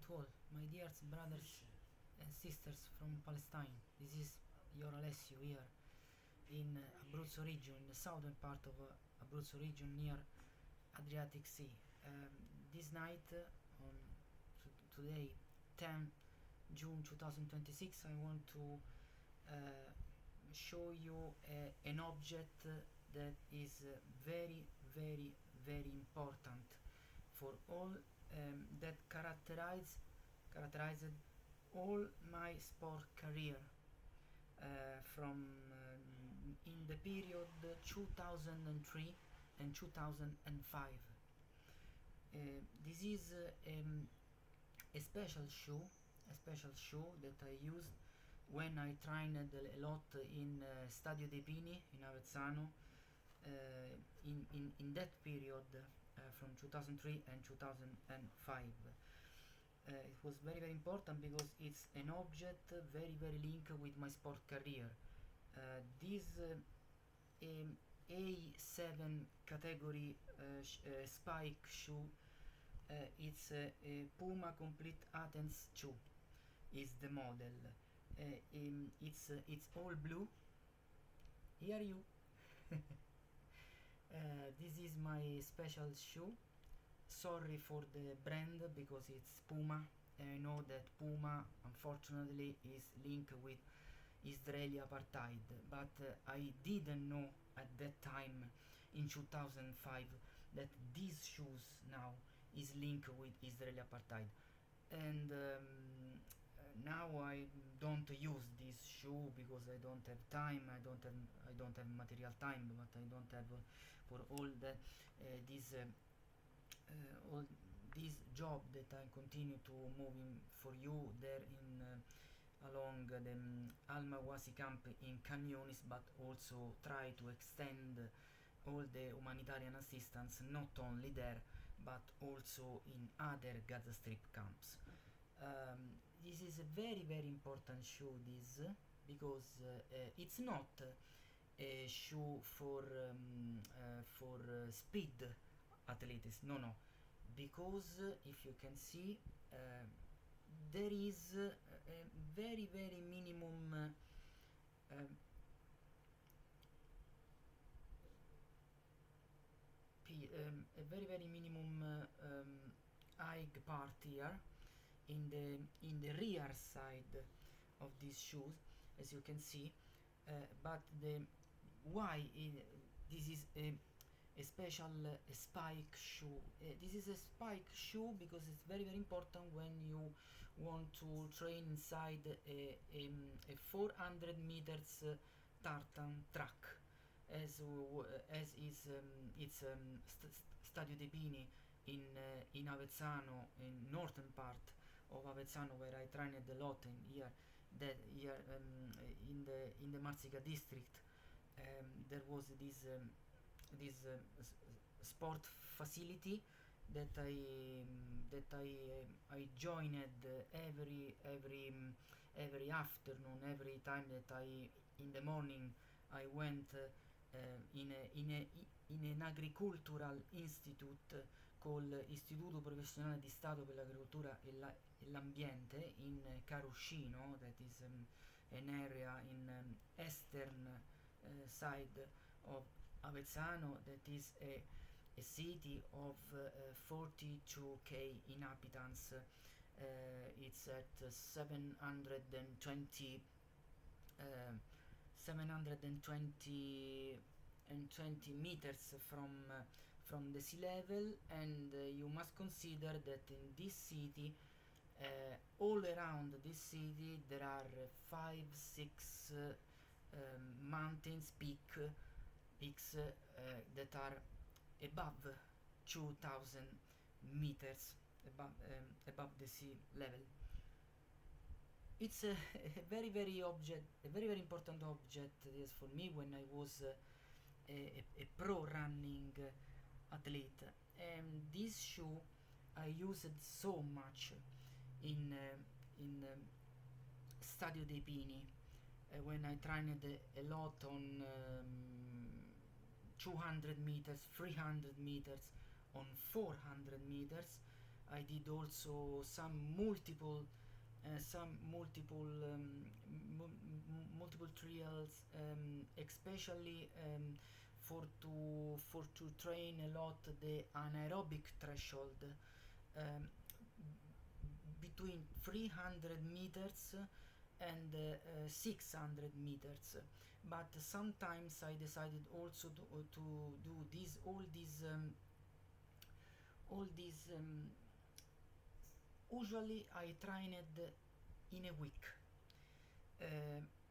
to all, my dear brothers and sisters from Palestine. This is your Alessio here in Abruzzo region, in the southern part of Abruzzo region near Adriatic Sea. This night, on today, 10 June 2026, I want to show you an object that is very important for all that characterized all my sport career from in the period 2003 and 2005. This is a special shoe that I used when I trained a lot in Stadio dei Pini in Avezzano in that period from 2003 and 2005. It was very important because it's an object very linked with my sport career. This A7 category spike shoe, it's a Puma complete Athens shoe is the model. It's all blue. Here you this is my special shoe. Sorry for the brand because it's Puma. I know that Puma unfortunately is linked with Israeli apartheid, but I didn't know at that time in 2005 that these shoes now is linked with Israeli apartheid, and now I don't use this shoe because I don't have time. I don't have material time, but I don't have for all the all this job that I continue to moving for you there in along the Al Mawasi camp in Khan Yunis, but also try to extend all the humanitarian assistance not only there but also in other Gaza Strip camps. This is a very important shoe, this, because it's not a shoe for speed athletes, no, because if you can see there is a very minimum a very minimum high part here in the rear side of these shoes, as you can see, but the why this is a special spike shoe. This is a spike shoe because it's very important when you want to train inside a 400 meters tartan track, as is it's Stadio dei Pini in Avezzano, in northern part of Avezzano, where I trained a lot in here in the Marsica district. There was this sport facility that I joined every afternoon, every time that I in the morning I went in an agricultural institute called Istituto Professionale di Stato per l'Agricoltura e l'Ambiente in Caruscino, that is an area in eastern side of Avezzano, that is a city of 42k inhabitants. It's at 720 meters from the sea level, and you must consider that in this city, all around this city, there are 5-6 mountains peaks that are above 2000 meters above the sea level. It's a very important object. Yes, for me when I was a pro running athlete, and this shoe I used so much in Stadio dei Pini when I trained a lot on 200 meters, 300 meters, on 400 meters. I did also some multiple multiple trials, especially for to train a lot the anaerobic threshold, um, between 300 meters and 600 meters. But sometimes I decided also to do these all these usually I trained in a week.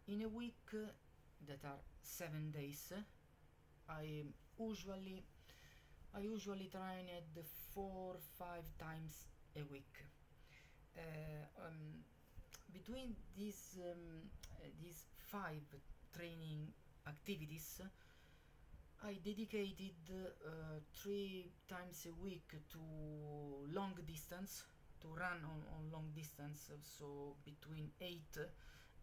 In a week that are 7 days, I usually I usually trained 4-5 times a week. Between these 5 training activities, I dedicated 3 times a week to long distance, to run on long distance, so between 8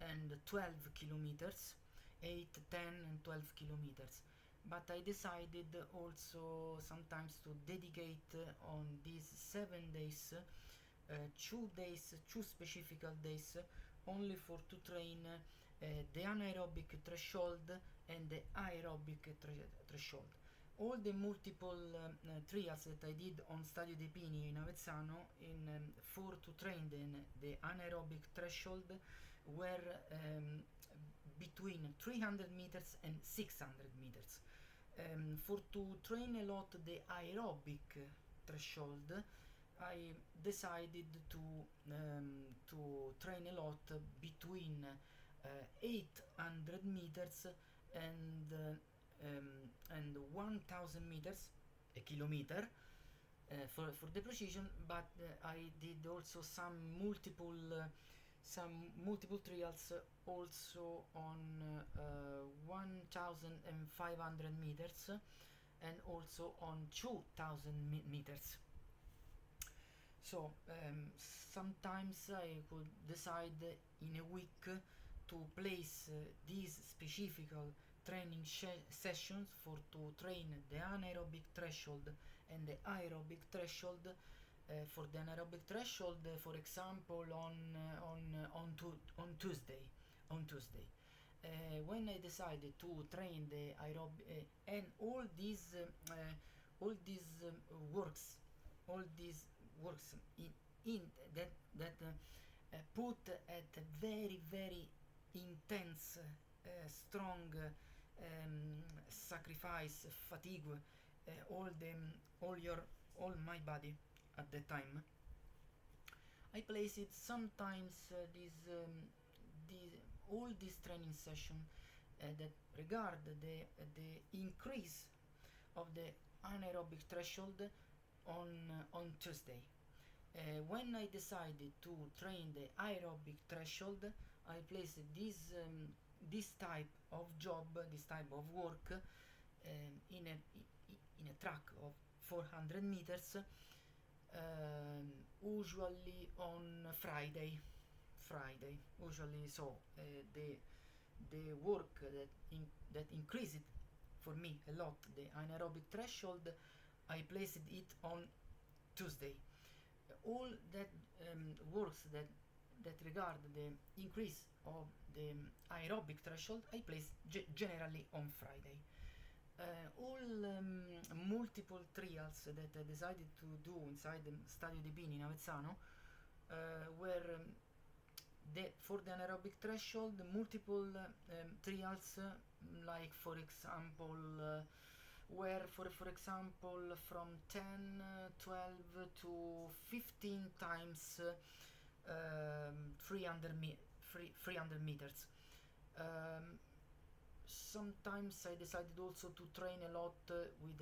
and 12 kilometers, 8, 10 and 12 kilometers. But I decided also sometimes to dedicate on these 7 days, 2 days, 2 specific days, only for to train the anaerobic threshold and the aerobic threshold. All the multiple trials that I did on Stadio dei Pini in Avezzano for to train the anaerobic threshold were between 300 meters and 600 meters. For to train a lot the aerobic threshold, I decided to train a lot between 800 meters and 1000 meters, a kilometer, for the precision. But I did also some multiple trials also on 1500 meters and also on 2000 meters. So sometimes I could decide in a week to place these specific training sessions for to train the anaerobic threshold and the aerobic threshold. For the anaerobic threshold, for example, on Tuesday. When I decided to train the aerobic and all these works in that put at a very very intense, strong sacrifice, fatigue, all my body at that time. I place it sometimes all this training session that regard the increase of the anaerobic threshold on Tuesday. When I decided to train the aerobic threshold, I placed this type of job, this type of work in a track of 400 meters, usually on Friday. Usually, so the work that increased for me a lot the anaerobic threshold, I placed it on Tuesday. All that works that regard the increase of the aerobic threshold, I place generally on Friday. All multiple trials that I decided to do inside the Stadio dei Pini in Avezzano were for the anaerobic threshold, multiple trials, like for example where for example from 10, 12 to 15 times 300 meters. Sometimes I decided also to train a lot with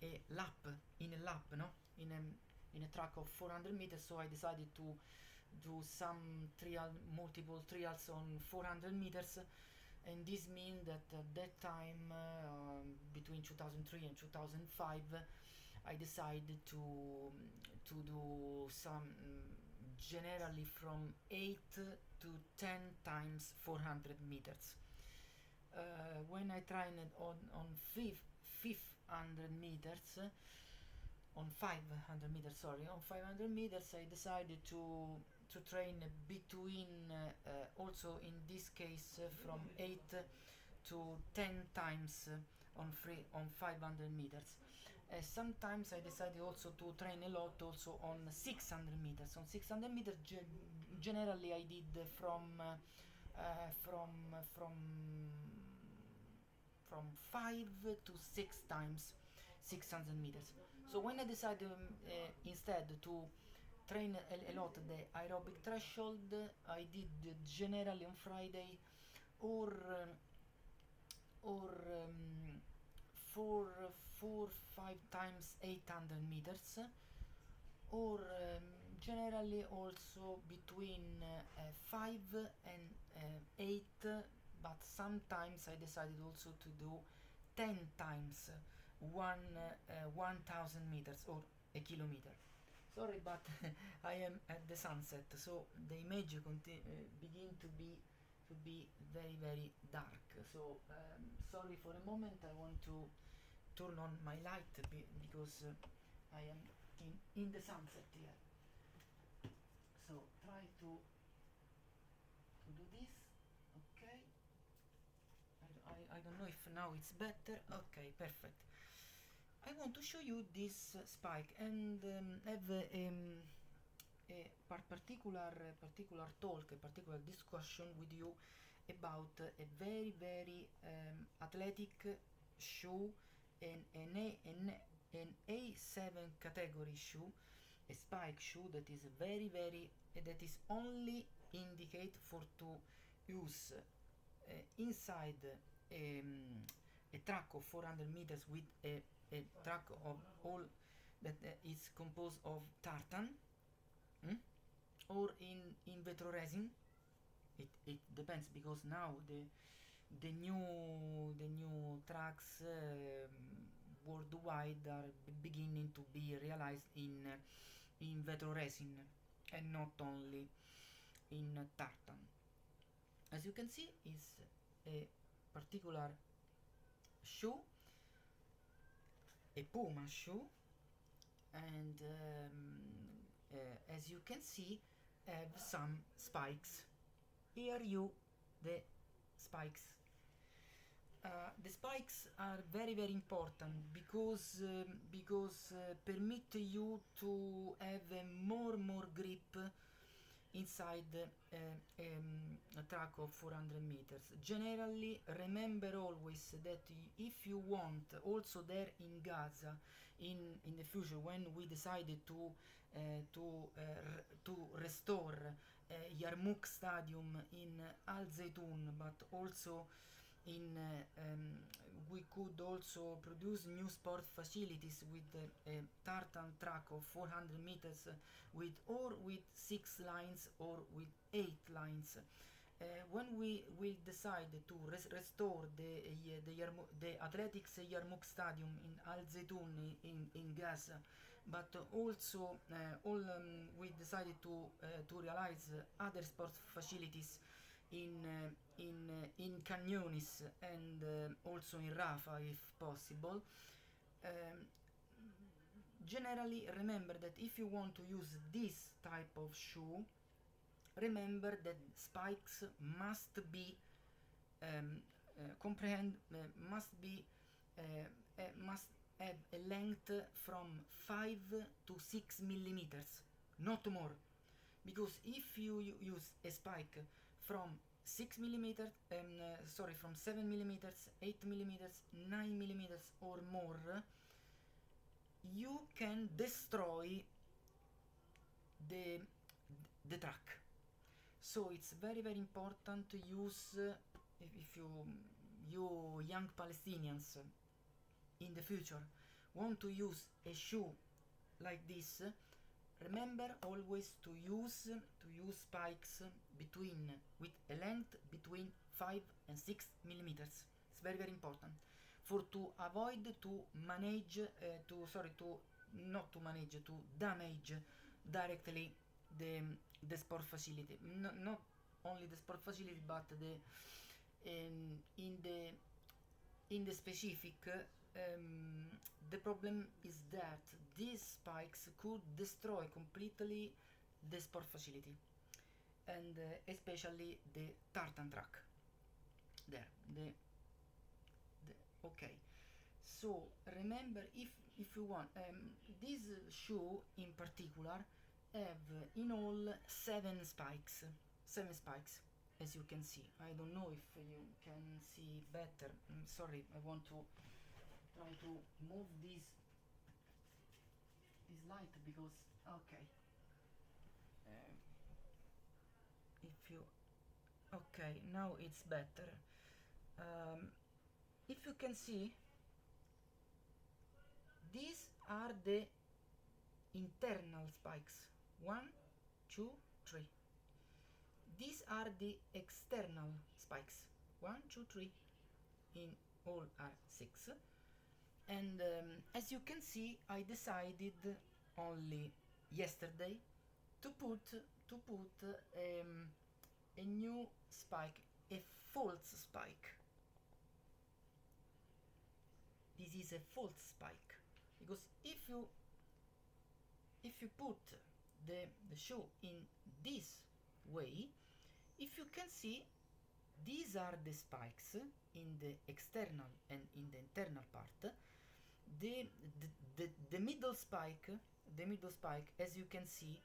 a lap, in a track of 400 meters. So I decided to do some multiple trials on 400 meters, and this means that at that time, between 2003 and 2005, I decided to do some generally from 8 to 10 times 400 meters. When I trained on 500 meters, on 500 meters, sorry, on 500 meters I decided to train between also in this case from 8 to 10 times on 500 meters. Sometimes I decided also to train a lot also on 600 meters. On 600 meters, generally I did from from from 5 to 6 times 600 meters. So when I decided instead to train a lot the aerobic threshold, I did generally on Friday or or four, 5 times 800 meters, or generally also between 5 and 8, but sometimes I decided also to do 10 times 1000 meters or a kilometer. Sorry, but I am at the sunset, so the image begin to be very very dark. So sorry for a moment. I want to turn on my light because I am in the sunset here. So try to do this. Okay. I don't know if now it's better. Okay, perfect. I want to show you this spike and have a particular talk, a particular discussion with you about a very very athletic shoe, an A7 category shoe, a spike shoe that is very very that is only indicate for to use inside a track of 400 meters with a track of all that is composed of tartan, or in vetro resin. It depends, because now the new tracks worldwide are beginning to be realized in vetro resin and not only in tartan. As you can see, is a particular shoe, a Puma shoe, and as you can see, have some spikes. Here the spikes. The spikes are very very important because permit you to have a more grip inside a track of 400 meters. Generally, remember always that if you want also there in Gaza in the future, when we decided to restore Yarmouk Stadium in Al Zaytoun, but also in we could also produce new sport facilities with a tartan track of 400 meters with 6 lines or with 8 lines. When we will decide to restore the Athletics Yarmouk Stadium in Al Zaytoun in Gaza, but also we decided to realize other sports facilities in Khan Younis and also in Rafah if possible. Generally, remember that if you want to use this type of shoe, remember that spikes must be must have a length from 5 to 6 millimeters, not more. Because if you use a spike from 6 millimeters, from 7 millimeters, 8 millimeters, 9 millimeters or more, you can destroy the track. So it's very very important to use, if you young Palestinians in the future want to use a shoe like this, remember always to use spikes with a length between 5 and 6 millimeters. It's very very important for to avoid to damage directly the sport facility. Not only the sport facility, but in the specific the problem is that these spikes could destroy completely the sport facility, and especially the tartan track there. Okay, so remember, if you want, this shoe in particular have in all seven spikes, as you can see. I don't know if you can see better. Sorry, I want to try to move this light, because okay, if you okay, now it's better. If you can see, these are the internal spikes. 1, 2, 3. These are the external spikes. 1, 2, 3. In all are 6. And as you can see, I decided only yesterday to put a new spike, a false spike. This is a false spike, because if you put the shoe in this way, if you can see, these are the spikes in the external and in the internal part. The middle spike, as you can see,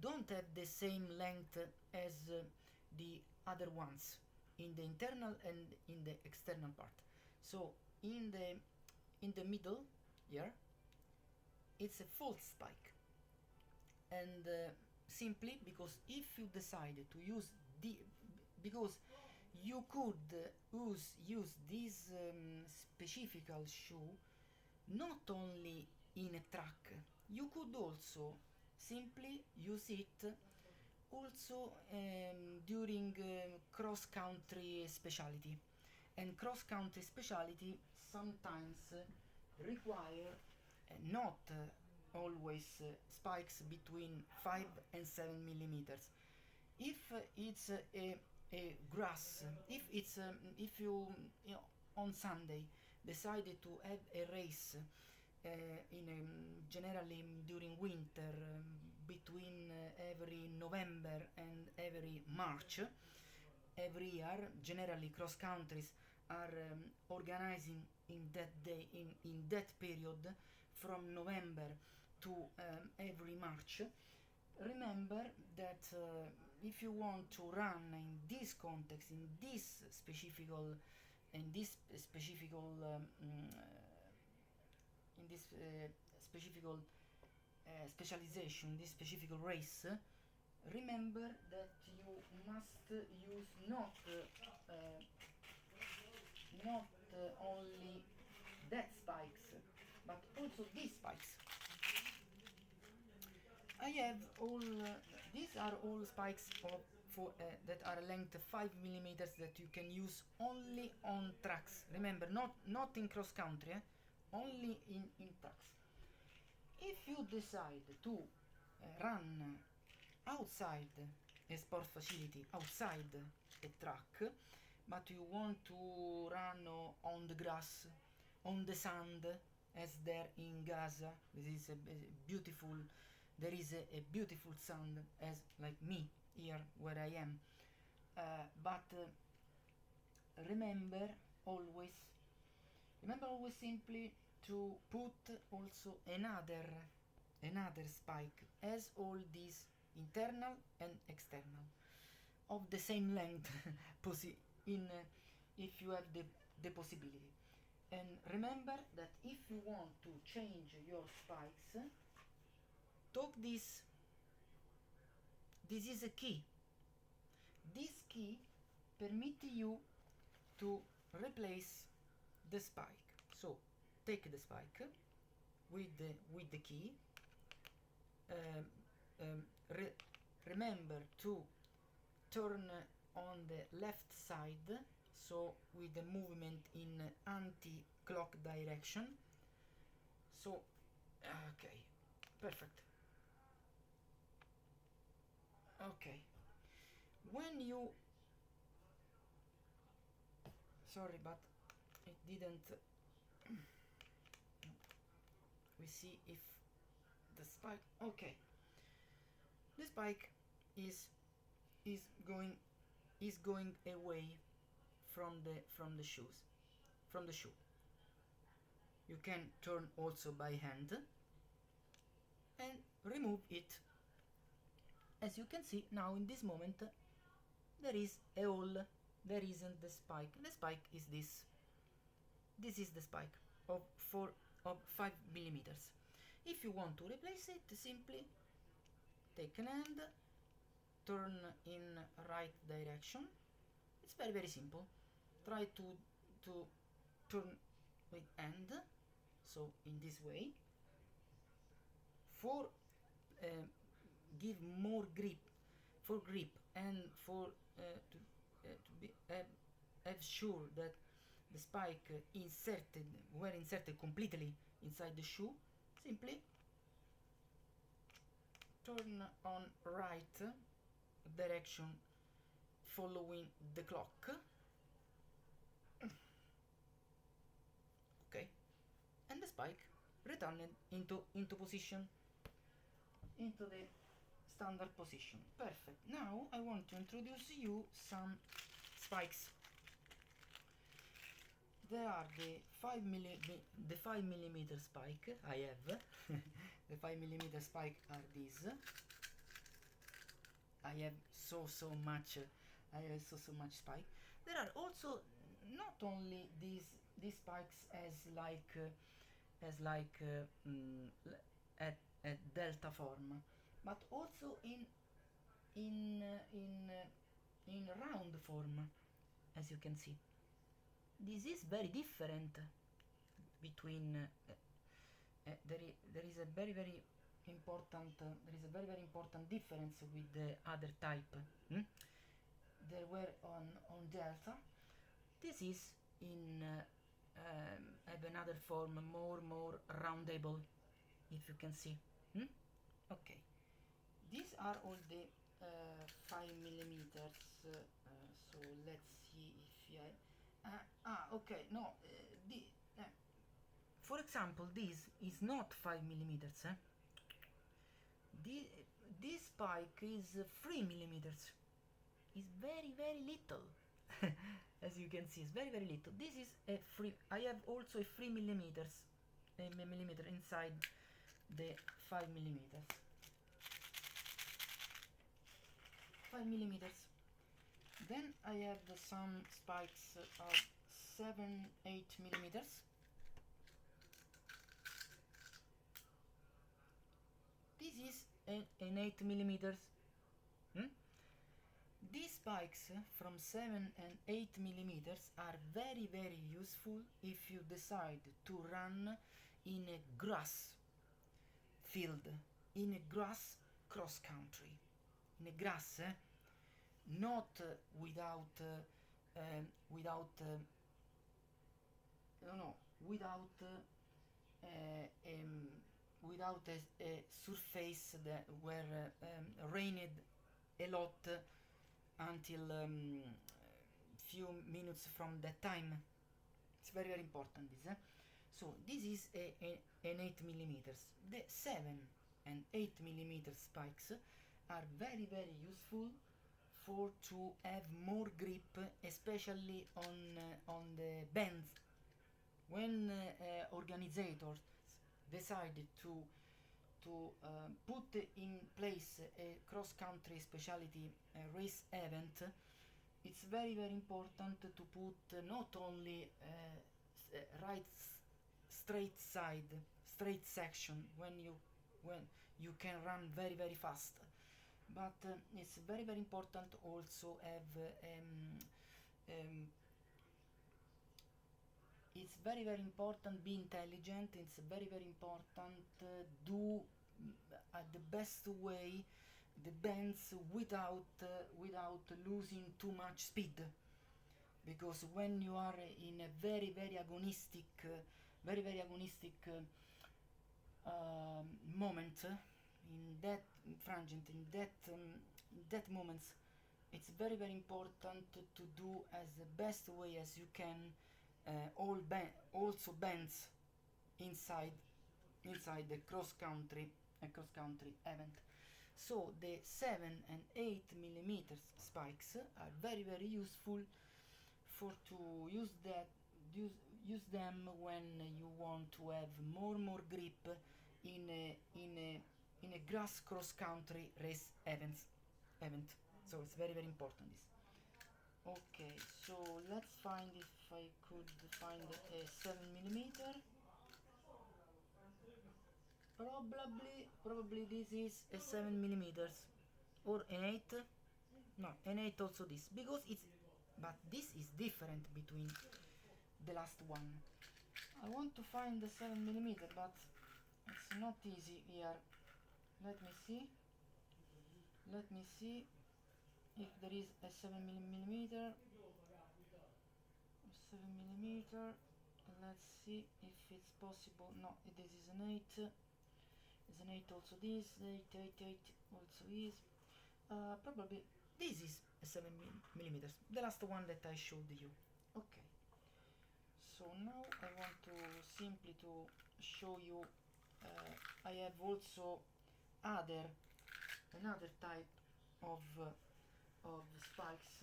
don't have the same length as the other ones in the internal and in the external part. So in the middle here, it's a false spike, and simply because if you decided to use because you could use this specific shoe not only in a track, you could also simply use it also during cross-country speciality, and cross-country speciality sometimes require not always spikes between 5 and 7 millimeters. If it's a grass, if you know, on Sunday decided to have a race generally during winter, between every November and every March every year, generally cross countries are organizing in that day, in that period, from November to every March. Remember that if you want to run in this context, in this specific specialization, this specific race, remember that you must use not only that spikes, but also these spikes. I have all these are all spikes that are length 5 millimeters that you can use only on tracks. Remember, not in cross country, only in tracks. If you decide to run outside a sport facility, outside a track, but you want to run on the grass, on the sand, as there in Gaza, this is beautiful. There is a beautiful sand, as like me here where I am. But remember always simply to put also another spike, as all these internal and external of the same length if you have the possibility. And remember that if you want to change your spikes, talk this is a key. This key permits you to replace the spike. So take the spike with the key. Remember to turn on the left side, so with the movement in anti-clock direction. So okay, perfect. Okay, when you sorry, but it didn't we see if the spike, okay, the spike is going away from the shoes, from the shoe. You can turn also by hand and remove it. As you can see now, in this moment there is a hole, there isn't the spike. The spike is this is the spike of 5 millimeters. If you want to replace it, simply take an hand, turn in right direction. It's very simple. Try to turn with hand, so in this way, for give more grip and for to be have sure that the spike were inserted completely inside the shoe. Simply turn on right direction following the clock. Okay, and the spike returned into position, into the standard position. Perfect. Now I want to introduce you some spikes. There are the 5 millimeter spike I have. The 5 millimeter spike are these. I have so much spike. There are also not only these spikes as at delta form, but also in round form, as you can see. This is very different between there is a very important difference with the other type. There were on delta. This is in have another form, more roundable, if you can see. Okay, these are all the 5 millimeters. So let's see if I okay, no, for example, this is not 5 millimeters. This spike is 3 millimeters. It's very little. As you can see, it's very little. This is a free. I have also a 3 millimeters, a millimeter inside the 5 millimeters. 5 millimeters. Then I have some spikes of 7-8 millimeters. This is an 8 millimeters. These spikes from 7 and 8 millimeters are very useful if you decide to run in a grass field, in a grass cross country, in a grass, not without a surface that were rained a lot until few minutes from that time. It's very important this. So this is an 8 millimeters. The 7 and 8 millimeter spikes are very useful for to have more grip, especially on the bends. When organizers decided to put in place a cross-country specialty race event, it's very important to put not only right straight section when you can run very fast, but it's very important also have it's very important, be intelligent. It's very important do at the best way the bends without losing too much speed, because when you are in a very agonistic moment, in that frangent, in that moments, it's very important to do as the best way as you can also bends inside the cross country event. So the 7 and 8 millimeters spikes are very useful for to use them when you want to have more grip in a grass cross country race event. So it's very important this. Okay, so let's find if I could find a 7 millimeter. Probably this is a 7 millimeters or an 8. No, an 8 also this, because it's, but this is different between the last one. I want to find the 7 millimeter, but it's not easy here. Let me see if there is a 7 millimeter. 7 millimeter. Let's see if it's possible. No, this is an 8. It's an 8 also this. 8 also is. Probably this is a 7 millimeters. The last one that I showed you. Okay. So now I want to simply to show you. I have also another type of spikes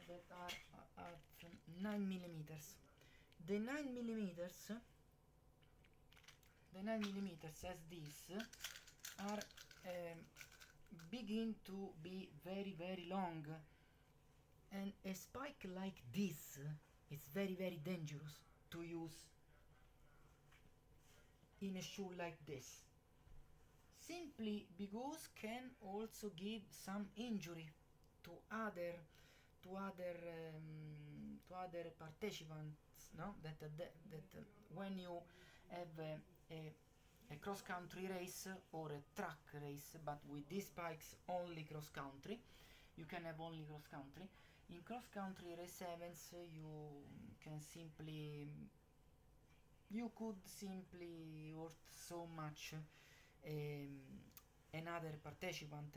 that are at 9 millimeters. The 9 millimeters as this are begin to be very long, and a spike like this is very dangerous to use in a shoe like this, simply because can also give some injury to other participants, no, that when you have a cross country race or a track race, but with these spikes only cross country, you can have only cross country. In cross country race events you could simply hurt so much another participant,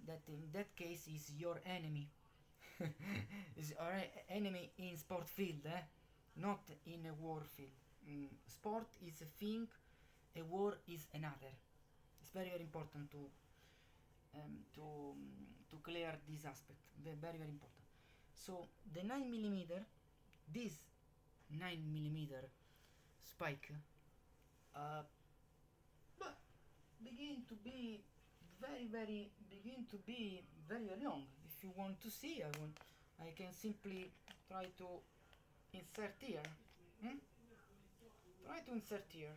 that in that case is your enemy. Is our enemy in sport field, not in a war field. Sport is a thing, a war is another. It's very important to clear this aspect. Very important. So the 9 millimeter, this 9 millimeter spike, but begin to be very long. If you want to see, I can simply try to insert here. Try to insert here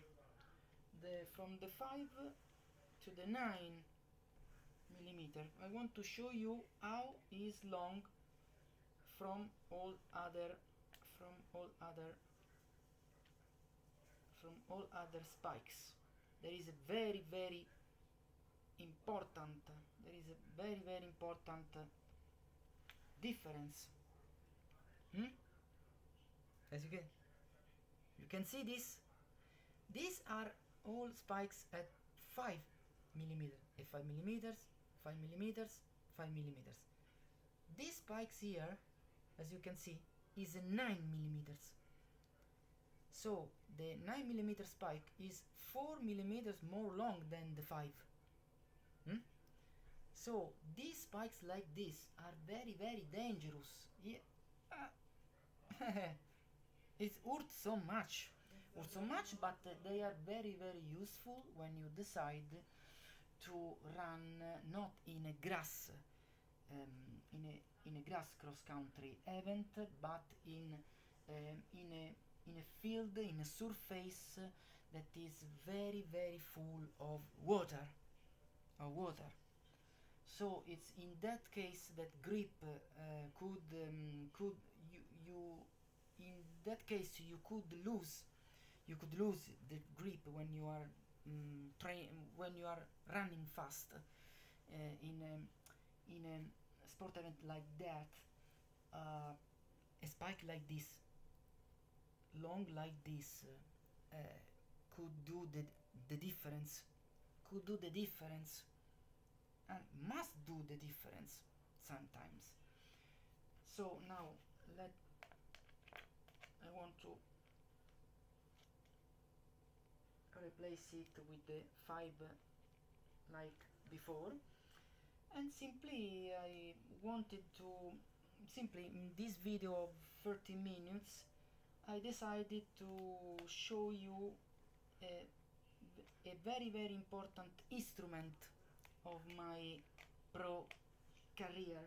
from the 5 to the 9 millimeter. I want to show you how is long from all other spikes. There is a very important difference. As you can see this. These are all spikes at 5 millimeters, 5 millimeters, 5 millimeters, 5 millimeters. These spikes here, as you can see, is a 9 millimeters. So the 9 millimeter spike is 4 millimeters more long than the 5. So these spikes like this are very dangerous. Yeah. It hurts so much, but they are very useful when you decide to run not in a grass in a grass cross country event, but in a field, in a surface that is very full of water. So it's in that case that grip could you in that case you could lose the grip when you are when you are running fast in a sport event like that. A spike like this, long like this, could do the difference, and must do the difference sometimes. So now I want to replace it with the 5 like before, and simply I wanted to simply in this video of 30 minutes I decided to show you a, a very important instrument of my pro career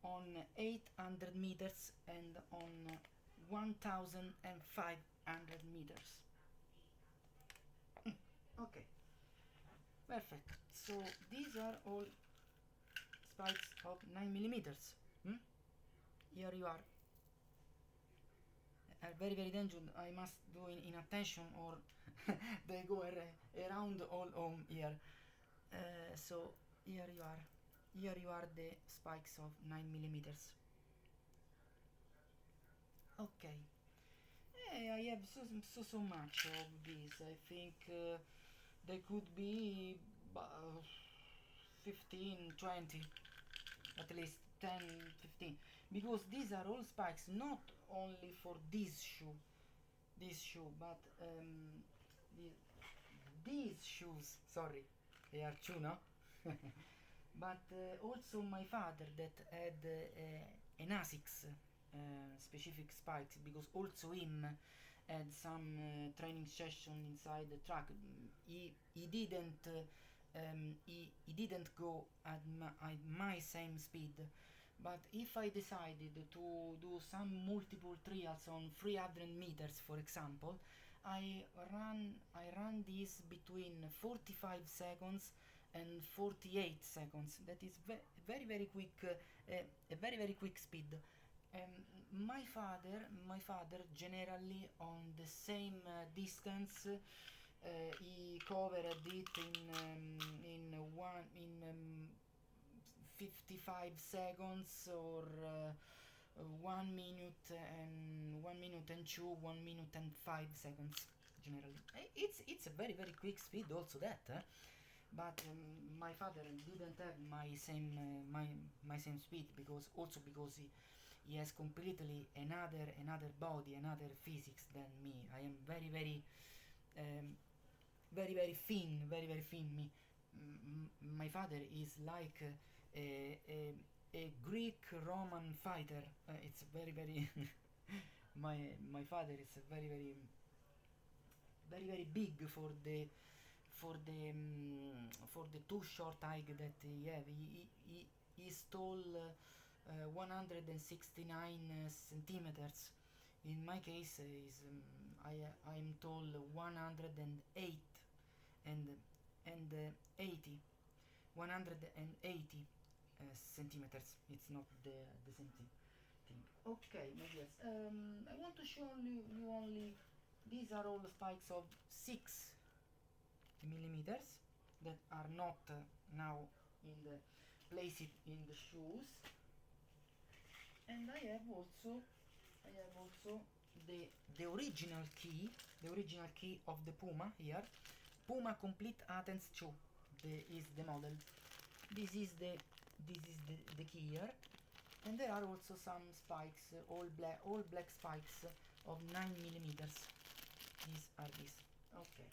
on 800 meters and on 1500 meters. Okay, perfect. So these are all spikes of 9 millimeters. Here you are. Very dangerous. I must do in attention or they go around all home here. So here you are. Here you are the spikes of 9 millimeters. Okay. I have so much of this. I think they could be 15, 20, at least 10, 15, because these are all spikes not only for this shoe, but these shoes, sorry, they are two, no? But also my father that had an ASICS specific spikes, because also him had some training session inside the track. He didn't go at my same speed, but if I decided to do some multiple trials on 300 meters, for example, I ran this between 45 seconds and 48 seconds. That is very quick, a very quick speed. My father generally on the same distance. He covered it in 55 seconds or 1 minute and 2, 1 minute and 5 seconds generally. It's a very quick speed also that. But my father didn't have my same my same speed, because he has completely another body, another physics than me. I am very thin. My father is like a Greek Roman fighter. It's very my father is very big for the too short height that he have. He's tall 169 centimeters. In my case, I'm tall 108 and 180 centimeters. It's not the same thing. Okay, my dears. I want to show you only. These are all the spikes of 6 millimeters that are not now in the place it in the shoes. And I have also the original key of the Puma here. Puma Complete Athens 2 is the model. This is the key here, and there are also some spikes, all black spikes of 9 millimeters. These are these. Okay.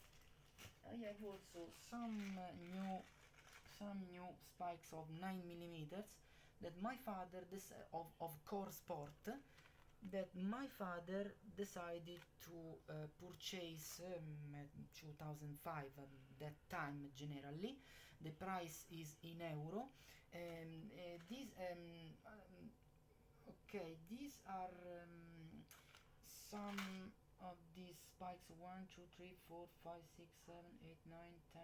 I have also some new spikes of 9 millimeters that my father of core sport, that my father decided to purchase at 2005 at that time. Generally the price is in euro. These okay, these are some of these spikes: 1 2 3 4 5 6 7 8 9 10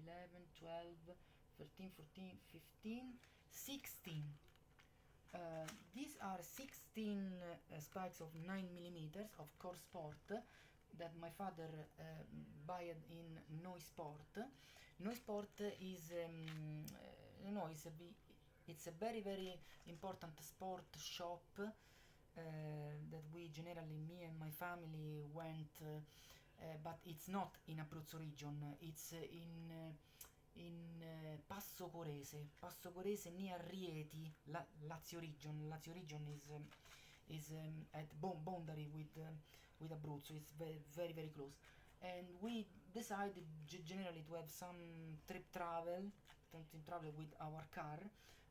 11 12 13 14 15 16. These are 16 spikes of 9 millimeters of core sport that my father bought in Sport. Sport is it's a very important sport shop that we generally, me and my family went, but it's not in Abruzzo region. It's in Passo Corese near Rieti, Lazio region. Lazio region is at boundary with Abruzzo. It's very close, and we decided generally to have some travel with our car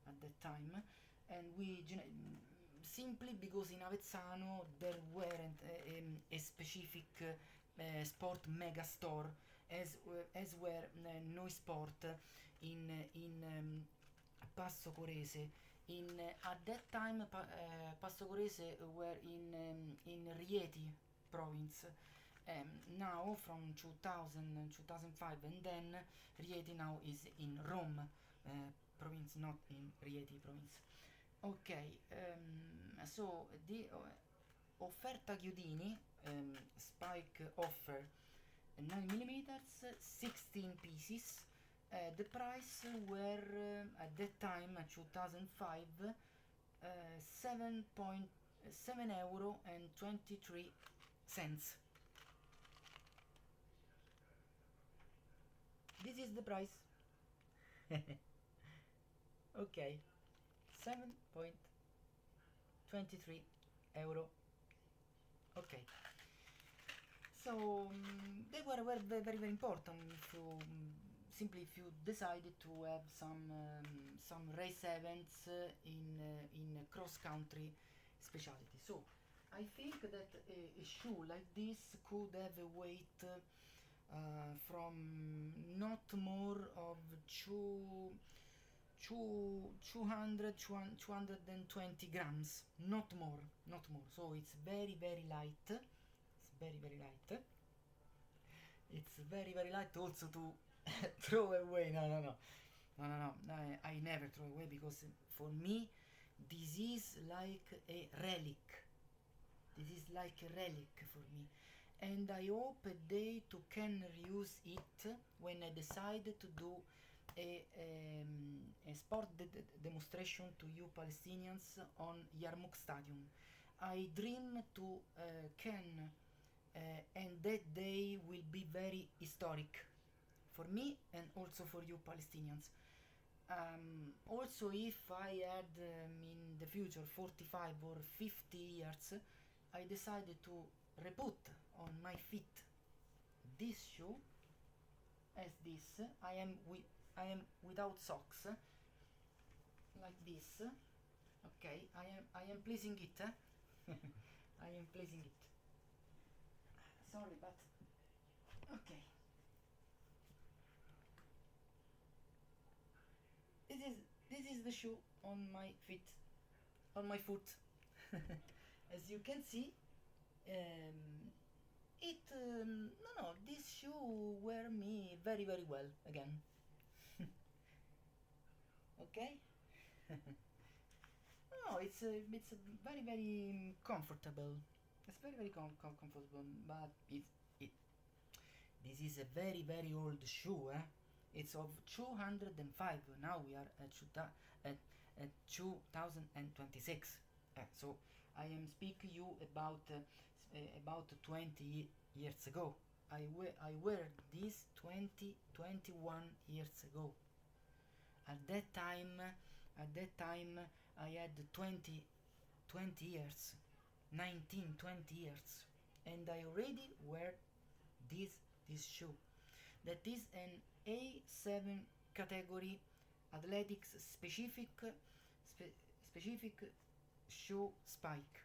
at that time, and we simply because in Avezzano there weren't a specific sport mega store as were Noi Sport in Passo Corese. At that time Passo Corese were in Rieti province. Now from 2005, and then Rieti now is in Rome province, not in Rieti province. Ok, so the offerta chiodini, spike offer 9 mm, 16 pieces. The price were at that time, 2005, 7.7 euro and 23 cents. This is the price. Okay, 7.23 euro. Okay, so they were very important if you simply if you decided to have some race events in cross country specialty. So I think that a shoe like this could have a weight from not more of 220 grams, not more. So it's very light. It's very light also to throw away. No. I never throw away, because for me this is like a relic. For me, and I hope a day to can reuse it when I decide to do a sport demonstration to you Palestinians on Yarmouk Stadium. I dream to can and that day will be very historic for me and also for you Palestinians. Also, if I had in the future 45 or 50 years, I decided to reput on my feet this shoe as this. I am without socks, like this. Okay, I am pleasing it. I am pleasing it. Sorry, but okay. This is the shoe on my feet, on my foot. As you can see, this shoe wear me very well again. Okay. No, it's very comfortable. It's very comfortable, but this is a very old shoe. It's of 205. Now we are at 2026. So I am speaking you about 20 years ago. I wear this 21 years ago. At that time I had 20 years, 20 years, and I already wear this shoe. That is an A7 category athletics specific shoe spike.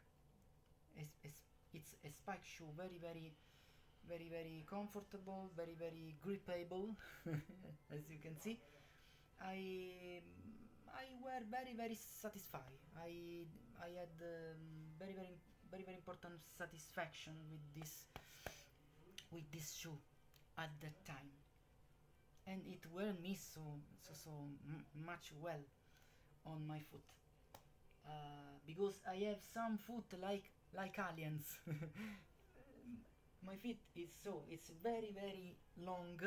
It's a spike shoe, very comfortable, very gripable. As you can see, I were very satisfied. I had very important satisfaction with this shoe at that time, and it wear me so much well on my foot, because I have some foot like aliens. My feet is it's very long.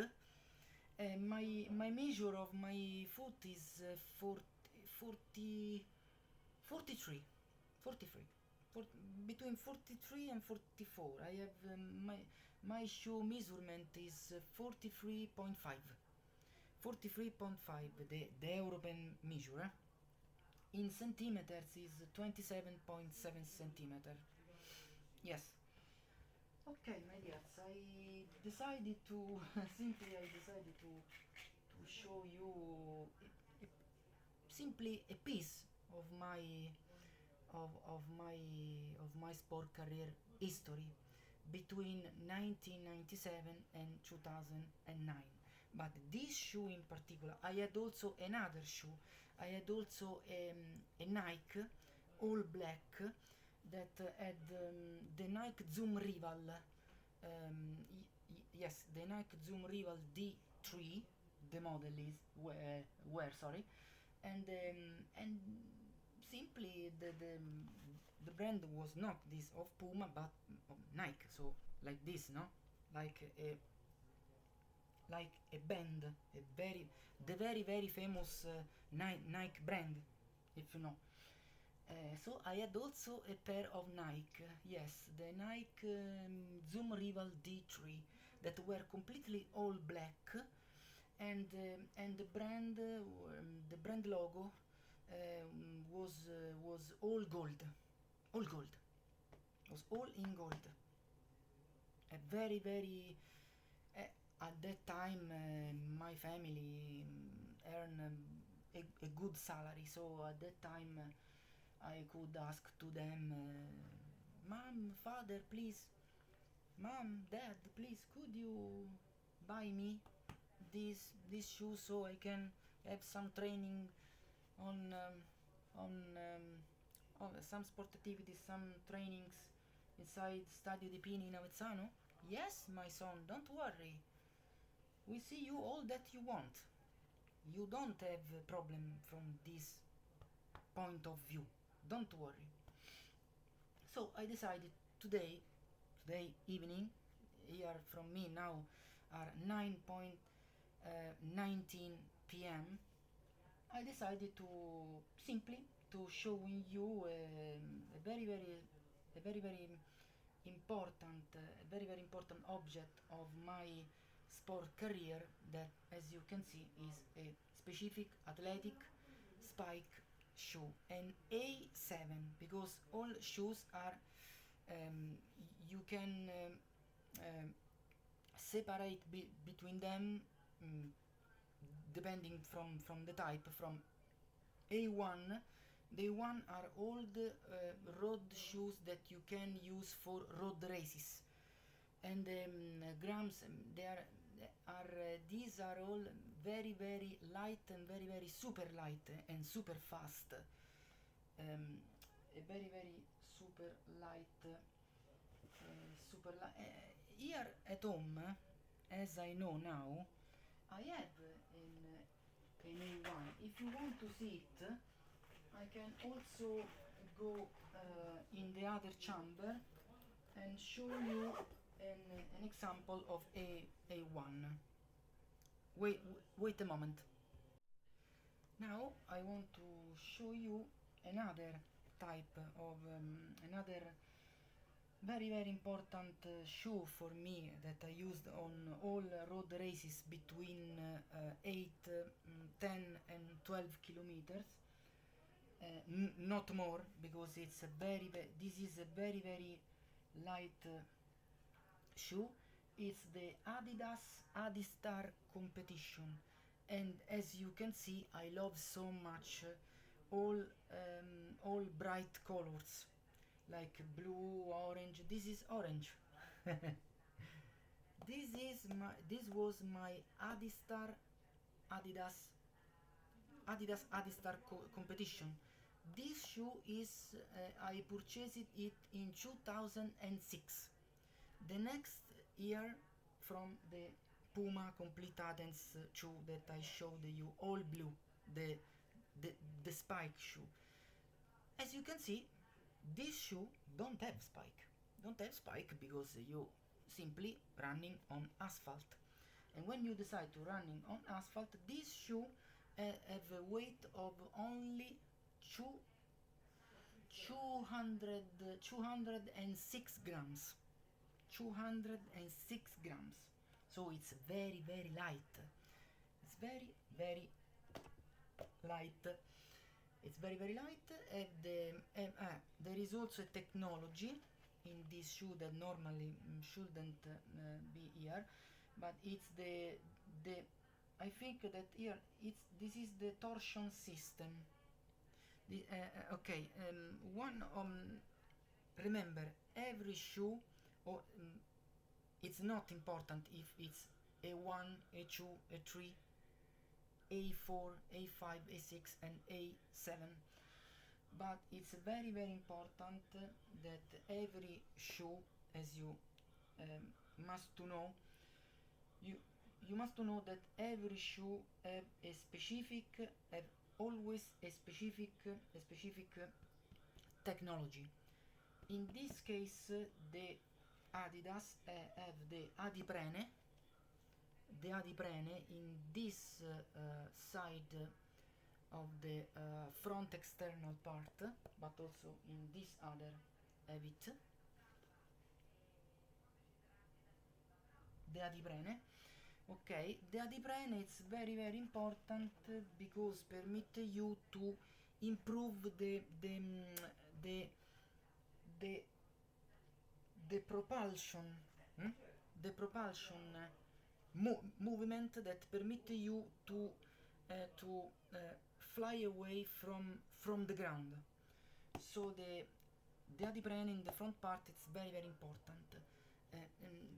My measure of my foot is 43, between 43 and 44. I have my shoe measurement is 43.5, the European measure. in centimeters is 27.7 centimeter. Yes. Okay, my dears, I decided to simply I decided to show you a, simply a piece of my of my sport career history between 1997 and 2009. But this shoe in particular, I had also another shoe. I had also a Nike all black that had the Nike Zoom Rival. Yes, the Nike Zoom Rival D3. The model is where sorry, and simply the brand was not this of Puma but of Nike. So like this, no, like a band, a very the very famous Nike brand, if you know. So I had also a pair of Nike, yes, the Nike Zoom Rival D3 that were completely all black, and the brand logo was all gold, all gold, was all in gold. A very at that time my family earned a good salary, so at that time I could ask to them, Mom, Father, please, Mom, Dad, please, could you buy me this shoe so I can have some training on um, on some sport activities, some trainings inside Stadio di Pini in Avezzano? Yes, my son, don't worry. We see you all that you want. You don't have a problem from this point of view. Don't worry. So I decided today evening, here from me now are 9:19 p.m. I decided to simply to showing you a very important very important object of my sport career, that as you can see is a specific athletic spike shoe, an A7, because all shoes are you can separate between them, depending from the type, from A1. The A1 are all the road shoes that you can use for road races, and grams these are all very light and very super light and super fast. A very super light here at home, as I know now, I have an A1. If you want to see it, I can also go in the other chamber and show you an example of A1. Wait a moment. Now I want to show you another type of another very important shoe for me that I used on all road races between 8, 10 and 12 kilometers. Not more, because it's a this is a very light shoe. It's the Adidas Adistar competition, and as you can see, I love so much all bright colors like blue, orange. This is orange. This was my Adidas Adistar competition. This shoe is I purchased it in 2006. The next year, from the Puma Complete Athens shoe that I showed you, all blue, the spike shoe. As you can see, this shoe don't have spike because you simply running on asphalt, and when you decide to running on asphalt, this shoe have a weight of only 206 grams. 206 grams. So it's very light. It's very light. it's very very light, and there is also a technology in this shoe that normally shouldn't be here, but it's the I think that here this is the torsion system. Okay, one remember, every shoe, or it's not important if it's A1, A2, A3, A4, A5, A6 and A7, but it's very very important that every shoe, as you must to know, you you must to know that every shoe have a specific, have always a specific technology. In this case, the Adidas have the Adiprene, in this side of the front external part, but also in this other have it, the Adiprene. Okay, the Adiprene is very very important because permit you to improve the the the propulsion, the propulsion movement that permit you to fly away from the ground. So the Adiprene in the front part, it's very very important.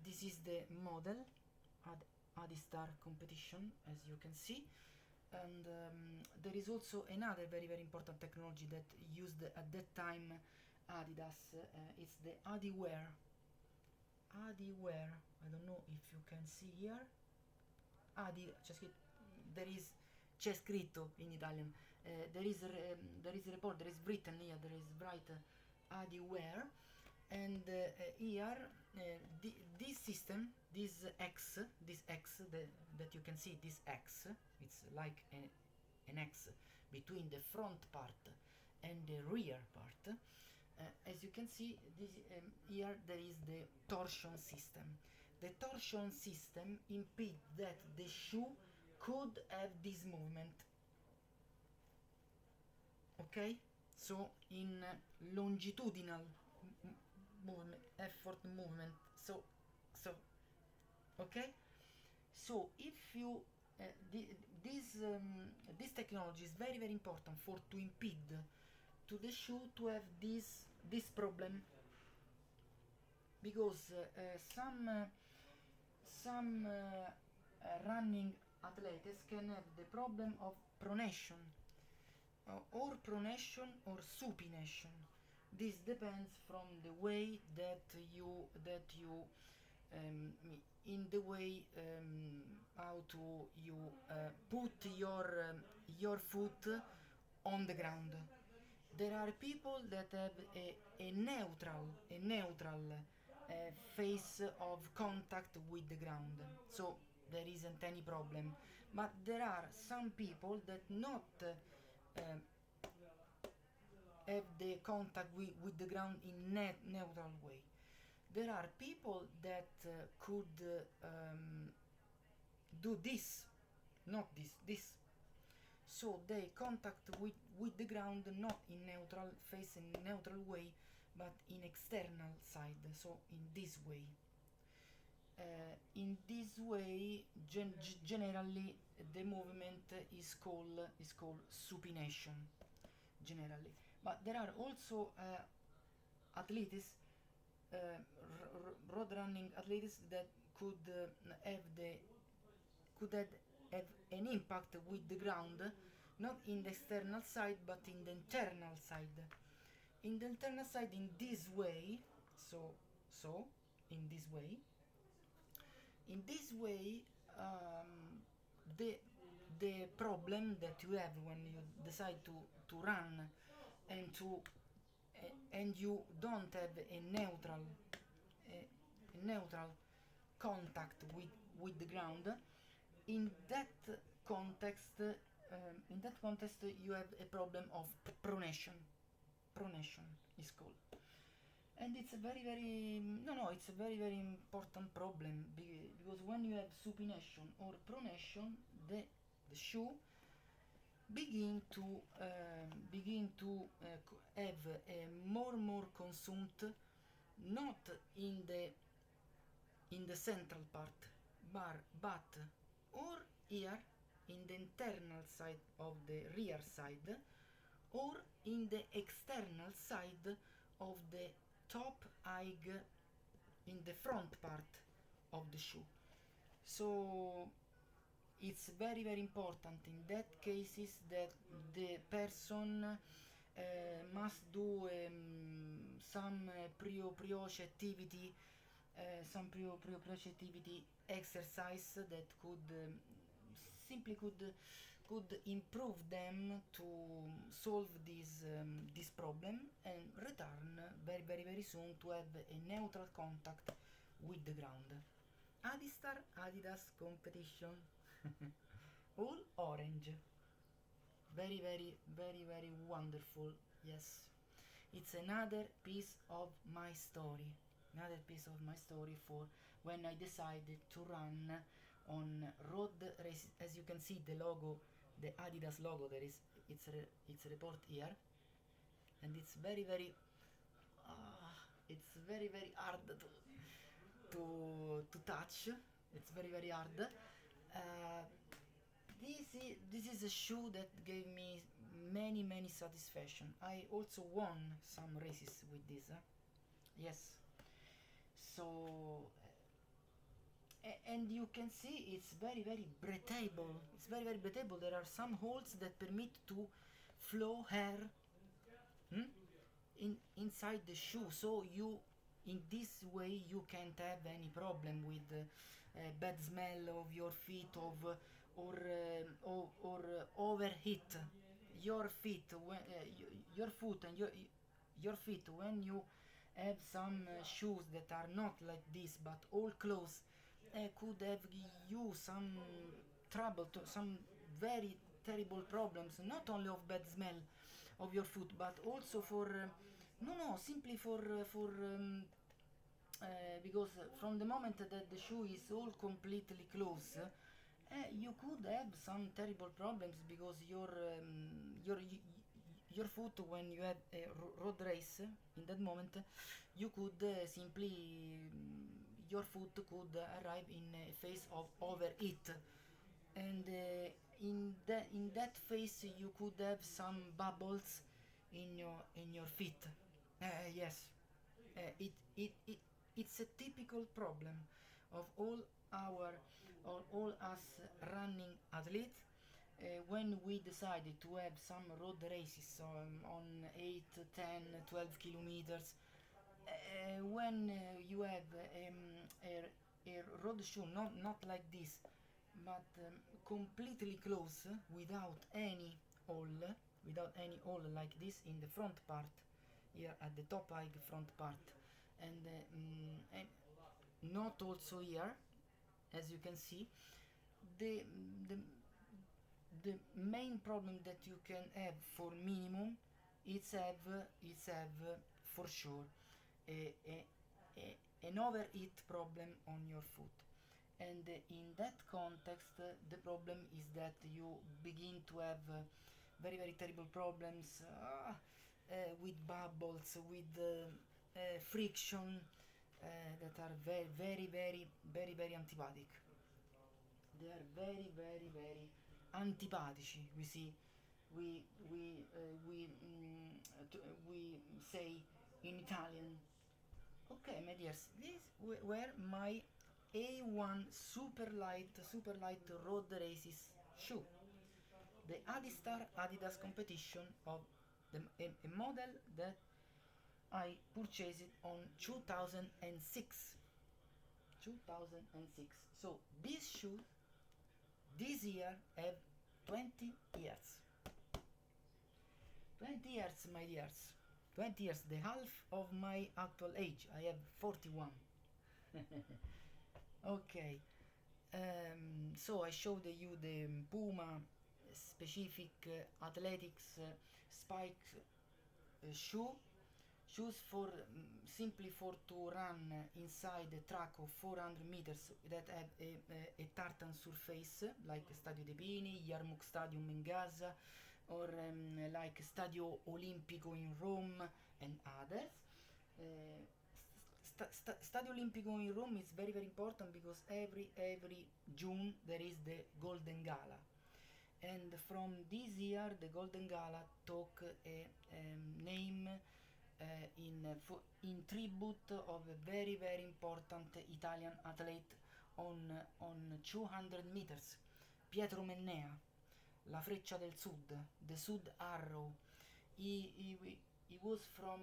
This is the model Adistar competition, as you can see, and there is also another very very important technology that used at that time Adidas. It's the Adiwear. Adiwear. I don't know if you can see here. There is, c'è scritto in Italian. There is report. There is written here. There is right Adiwear, and here this system, this X that you can see, this X, it's like an X between the front part and the rear part. As you can see, this here there is the torsion system. The torsion system impedes that the shoe could have this movement. Okay, so in longitudinal movement, effort movement. So okay. So if you this technology is very very important for to impede to the shoe to have this problem, because some running athletes can have the problem of pronation, or pronation or supination. This depends from the way that you in the way how to you put your foot on the ground. There are people that have a neutral phase of contact with the ground, so there isn't any problem. But there are some people that not have the contact with the ground in neutral way. There are people that could do this, not this. So they contact with the ground not in neutral, face in neutral way, but in external side, so in this way. In this way, generally the movement is called supination, generally. But there are also athletes, road running athletes, that could have an impact with the ground, not in the external side but in the internal side. In the internal side, in this way, so in this way. In this way, the problem that you have when you decide to run and you don't have a neutral contact with the ground, in that context you have a problem of pronation is called. And it's a very very it's a very very important problem, because when you have supination or pronation, the shoe have a more consumed, not in the central part, but or here in the internal side of the rear side, or in the external side of the top hig in the front part of the shoe. So it's very important in that cases that the person must do some pre-brioche activity, some pre-brioche activity exercise that could improve them to solve this problem and return very soon to have a neutral contact with the ground. Adidas competition. All orange. Very wonderful. Yes. It's another piece of my story. Another piece of my story for when I decided to run on road races. As you can see, the logo, the Adidas logo, it's report here, and it's very hard to touch. It's very hard. This is a shoe that gave me many satisfaction. I also won some races with this. Yes. So and you can see it's very breathable. It's very breathable. There are some holes that permit to flow air inside the shoe. So you in this way you can't have any problem with bad smell of your feet or overheat your feet when your foot and your feet when you have some shoes that are not like this but all close could have you some trouble to some very terrible problems, not only of bad smell of your foot but also for no simply for because from the moment that the shoe is all completely closed, you could have some terrible problems because your foot when you have a road race in that moment you could simply your foot could arrive in a phase of overheat, and in that phase you could have some bubbles in your feet. Yes, it's a typical problem of our all us running athletes when we decided to have some road races on 8, 10, 12 kilometers. When you have a road shoe, not like this, but completely close without any hole, like this in the front part, here at the top high front part, and not also here, as you can see. The the main problem that you can have for minimum is have for sure an overheat problem on your foot, and in that context the problem is that you begin to have very terrible problems with bubbles, with friction that are very antipathic. They are very antipatici. We see, we say in Italian. Okay, my dears, these were my A1 super light road races shoe. The Adidas competition of a model that I purchased on 2006. 2006. So this shoe this year have 20 years. 20 years, my dears. 20 years, the half of my actual age. I have 41. Okay. So I showed you the Puma specific athletics spike shoe shoes for simply for to run inside a track of 400 meters that have a tartan surface like Stadio dei Pini, Yarmouk Stadium in Gaza, or like Stadio Olimpico in Rome and others. Stadio Olimpico in Rome is very very important because every June there is the Golden Gala, and from this year the Golden Gala took a name in tribute of a very very important Italian athlete on 200 meters, Pietro Mennea, la freccia del sud, the Sud Arrow. He was from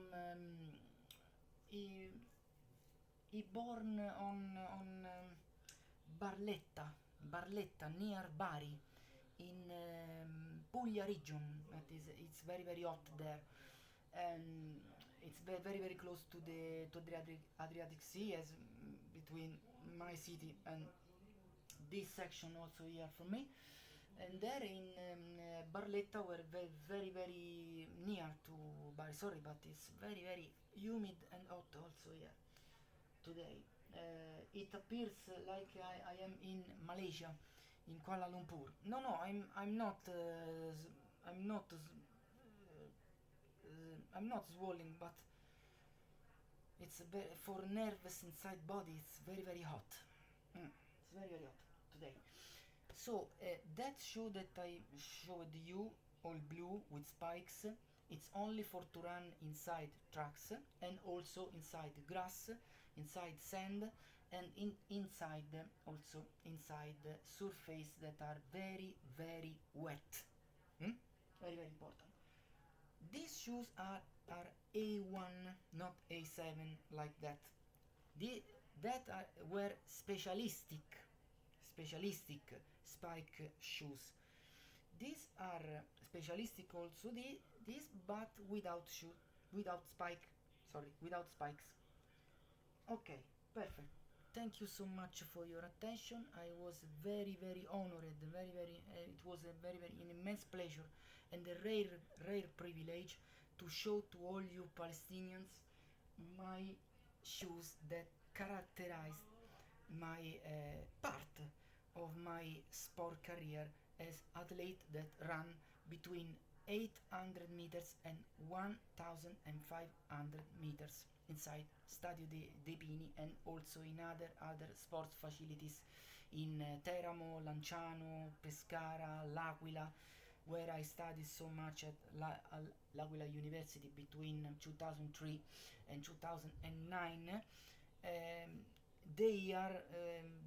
he born on Barletta near Bari in Puglia region. It's very very hot there, and it's very very close to the Adriatic Sea, as between my city and this section also here for me. And there in Barletta were very very near to Bari. Sorry, but it's very very humid and hot also here today. It appears like I am in Malaysia, in Kuala Lumpur. No, I'm not. I'm not swollen, but it's for nerves inside body. It's very very hot. It's very very hot today. So that shoe that I showed you, all blue with spikes, it's only for to run inside tracks and also inside grass, inside sand, and inside also inside surface that are very very wet. Very very important. These shoes are A1, not A7 like that. That were specialistic spike shoes. These are specialistic also this, but without spikes. Okay, perfect. Thank you so much for your attention. I was very very honored, very very it was a very very an immense pleasure and a rare privilege to show to all you Palestinians my shoes that characterize my part of my sport career as athlete that run between 800 meters and 1500 meters inside Stadio dei Pini and also in other sports facilities in Teramo, Lanciano, Pescara, L'Aquila, where I studied so much at L'Aquila University between 2003 and 2009. The year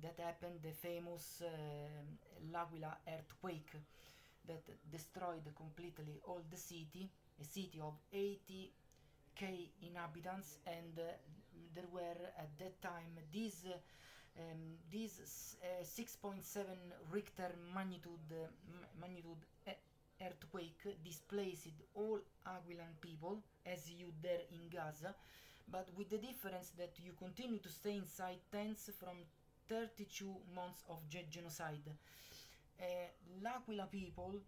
that happened the famous L'Aquila earthquake that destroyed completely all the city, a city of 80k inhabitants, and there were at that time these 6.7 Richter magnitude earthquake displaced all Aquilan people as you there in Gaza, but with the difference that you continue to stay inside tents from 32 months of genocide. L'Aquila people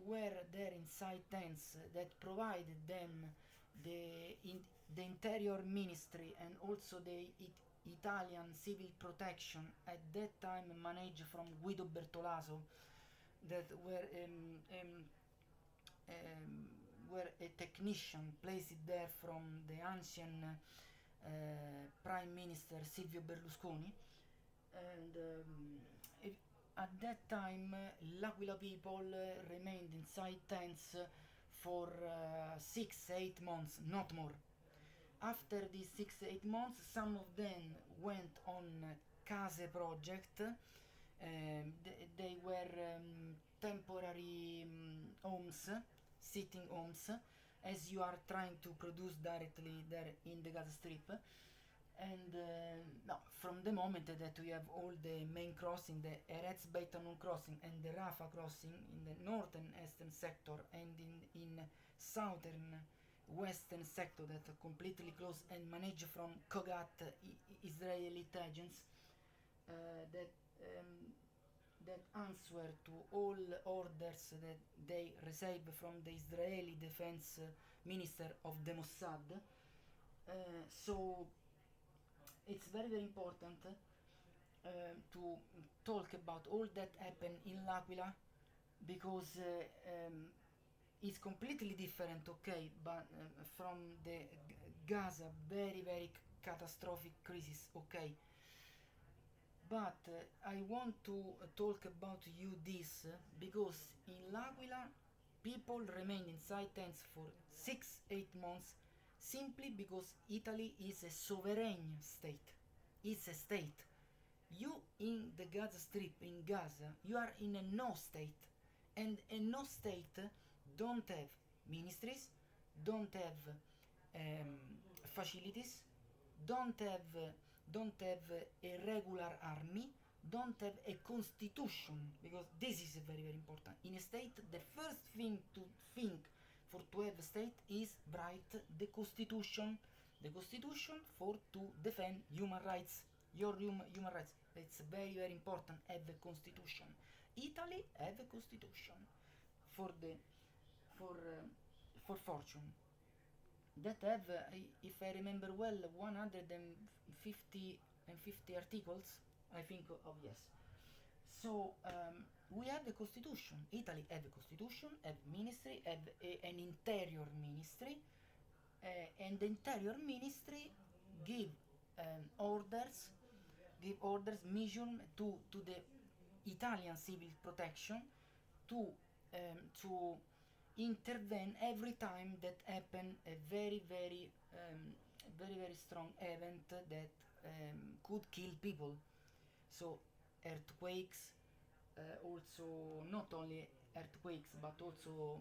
were there inside tents that provided them the interior ministry and also the Italian civil protection at that time managed from Guido Bertolaso, that were a technician placed there from the ancient Prime Minister Silvio Berlusconi, and at that time L'Aquila people remained inside tents for 6-8 months, not more. After these 6-8 months, some of them went on Case project. They were temporary homes, sitting homes, as you are trying to produce directly there in the Gaza Strip. And from the moment that we have all the main crossing, the Eretz Beit Hanun crossing and the Rafah crossing in the northern eastern sector and in southern western sector that are completely closed and managed from Kogat Israeli intelligence, that answer to all orders that they receive from the Israeli defense minister of the Mossad, So it's very very important to talk about all that happened in L'Aquila, because it's completely different, okay, but from the Gaza very very catastrophic crisis, okay. But I want to talk about you this because in L'Aquila people remain inside tents for 6-8 months simply because Italy is a sovereign state. It's a state. You in the Gaza Strip, in Gaza, you are in a no state, and a no state don't have ministries, don't have facilities, don't have don't have a regular army, don't have a constitution, because this is very very important. In a state, the first thing to think for to have a state is write the constitution for to defend human rights, your human rights. It's very very important. Have a constitution. Italy have a constitution for the for fortune that have, if I remember well, 150 articles, I think, of yes. So we have a constitution. Italy have a constitution, have ministry, have an interior ministry, and the interior ministry give orders, mission to the Italian civil protection to intervene every time that happen a very very strong event that could kill people. So earthquakes, also not only earthquakes but also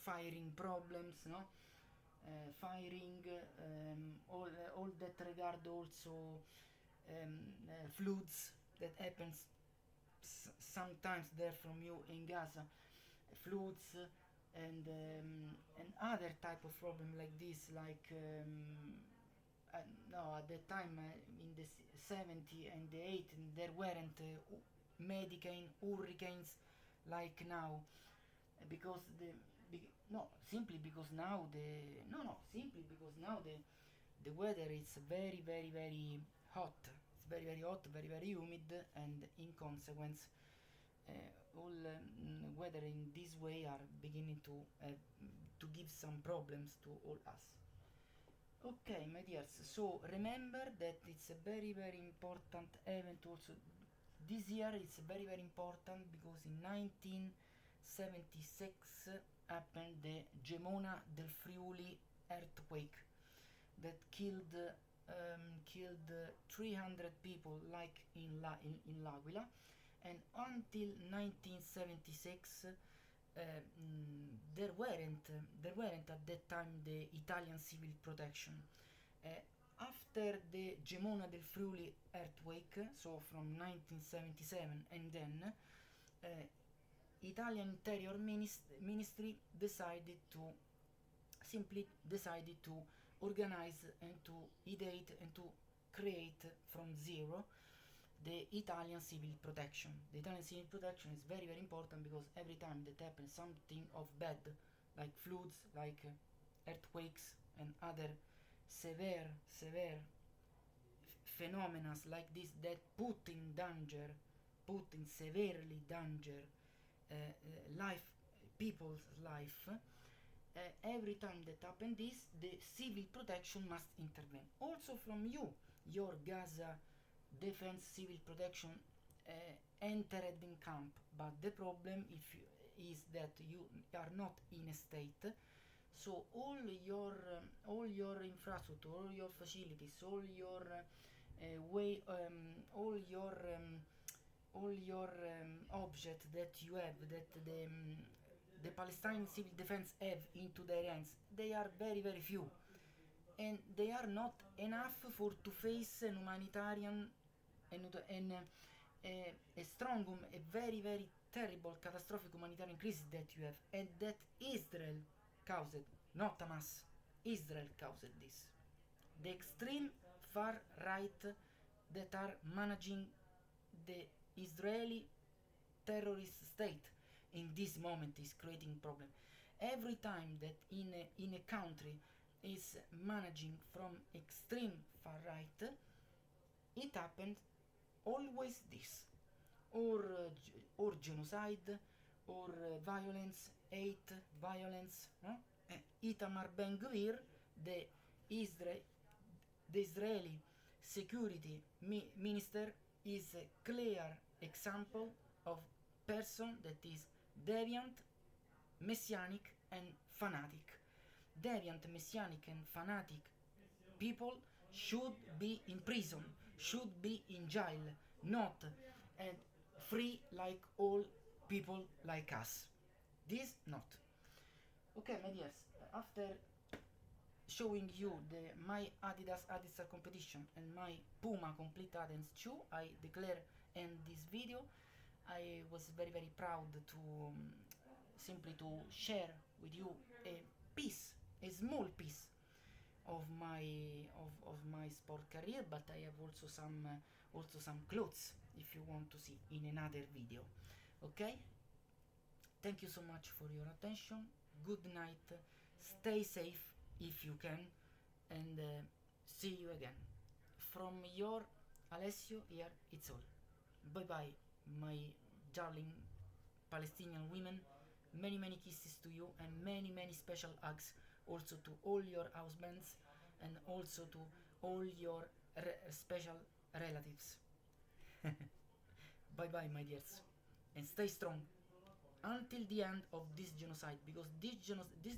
firing problems, no, firing, all that regard also floods that happens sometimes there from you in Gaza, floods, and other type of problem like this, like no, at that time, in the 70 and the 80, there weren't medicaine hurricanes like now, because no, simply because now the weather is very very very hot. It's very very hot, very very humid, and in consequence all weather in this way are beginning to give some problems to all us. Okay, my dears, so remember that it's a very very important event also this year. It's very very important because in 1976 happened the Gemona del Friuli earthquake that killed 300 people, like in L'Aquila, and until 1976 there weren't at that time the Italian civil protection. After the Gemona del Friuli earthquake, so from 1977, and then Italian Interior Ministry decided to organize and to ideate and to create from zero the Italian civil protection. The Italian civil protection is very very important because every time that happens something of bad, like floods, like earthquakes and other severe phenomena like this that put in severely danger life, people's life, every time that happen this, the civil protection must intervene. Also from your Gaza defense civil protection entered in camp, but the problem is that you are not in a state, so all your infrastructure, all your facilities, all your objects that you have, that the Palestinian civil defense have into their hands, they are very very few, and they are not enough for to face an humanitarian and a strong, a very very terrible catastrophic humanitarian crisis that you have, and that Israel caused, not Hamas. Israel caused this. The extreme far right that are managing the Israeli terrorist state in this moment is creating problem. Every time that in a country is managing from extreme far right, it happened always this, or genocide, or violence, hate, violence. No? Itamar Ben-Gvir, the Isra- the Israeli security minister, is a clear example of person that is deviant, messianic, and fanatic. Deviant, messianic, and fanatic people should be in prison, should be in jail, not and free like all people like us. This not. Okay, my dears, after showing you my Adidas competition and my Puma complete Athens shoe, I declare in this video I was very proud to simply to share with you a piece, a small piece of my sport career, but I have also some clothes if you want to see in another video. Okay, thank you so much for your attention. Good night, stay safe if you can, and see you again. From your Alessio, here it's all. Bye bye, my darling Palestinian women. Many kisses to you, and many special hugs also to all your husbands and also to all your special relatives. Bye bye, my dears, and stay strong until the end of this genocide, because this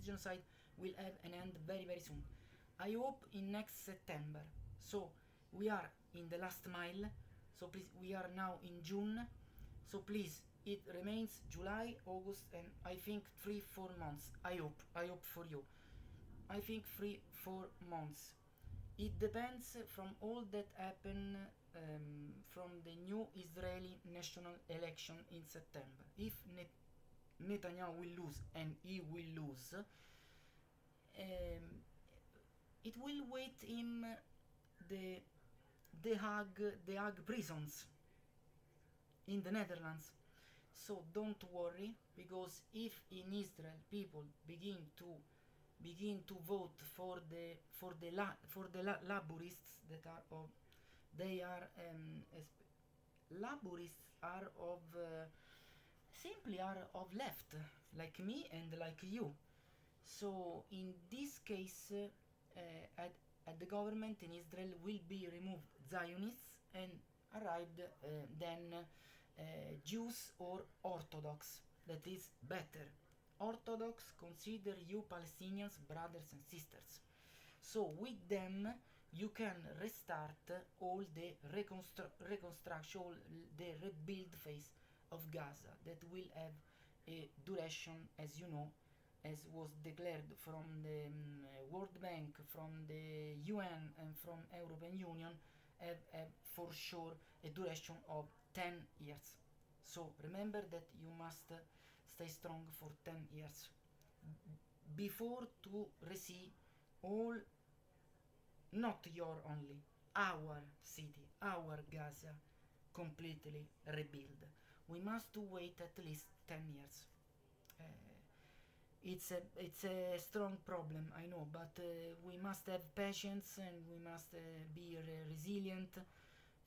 genocide will have an end very soon. I hope in next September. So we are in the last mile. So please, we are now in June. So please, it remains July, August, and I think 3-4 months. I hope for you. I think 3-4 months. It depends from all that happen from the new Israeli national election in September. If Netanyahu will lose, and he will lose, it will wait him the Hague prisons in the Netherlands. So don't worry, because if in Israel people begin to vote for the laborists that are of they are laborists are of simply are of left, like me and like you. So in this case, at the government in Israel will be removed Zionists and arrived then Jews or Orthodox. That is better. Orthodox consider you Palestinians brothers and sisters. So with them you can restart all the reconstruction, all the rebuild phase of Gaza that will have a duration, as you know, as was declared from the World Bank, from the UN, and from European Union, have for sure a duration of 10 years. So remember that you must stay strong for 10 years before to receive all, not your only, our city, our Gaza completely rebuild. We must wait at least 10 years. It's a strong problem, I know, but we must have patience, and we must be resilient,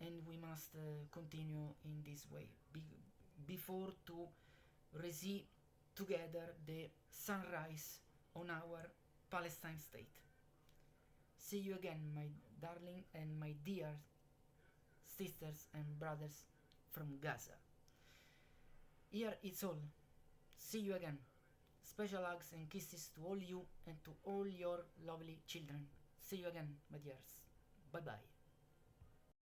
and we must continue in this way before to receive together the sunrise on our Palestine state. See you again, my darling and my dear sisters and brothers from Gaza. Here it's all. See you again. Special hugs and kisses to all you and to all your lovely children. See you again, my dears. Bye bye.